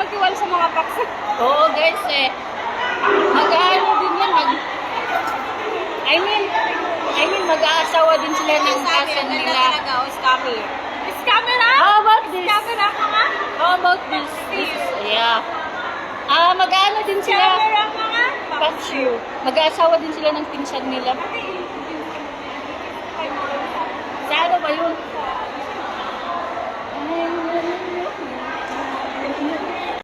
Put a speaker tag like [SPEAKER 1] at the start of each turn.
[SPEAKER 1] magtiwala sa mga paksa.
[SPEAKER 2] Oo guys eh. Mag-ano din yan. I mean mag-aasawa din sila ng cousin nila.
[SPEAKER 1] Scammer. Scammer na?
[SPEAKER 2] How about this?
[SPEAKER 1] Scammer na ka nga?
[SPEAKER 2] How about this? Yeah. Mag-ano din sila.
[SPEAKER 1] Scammer na ka nga?
[SPEAKER 2] Paksyo. Mag-aasawa din sila ng pinsan nila. Sa ano ba yun?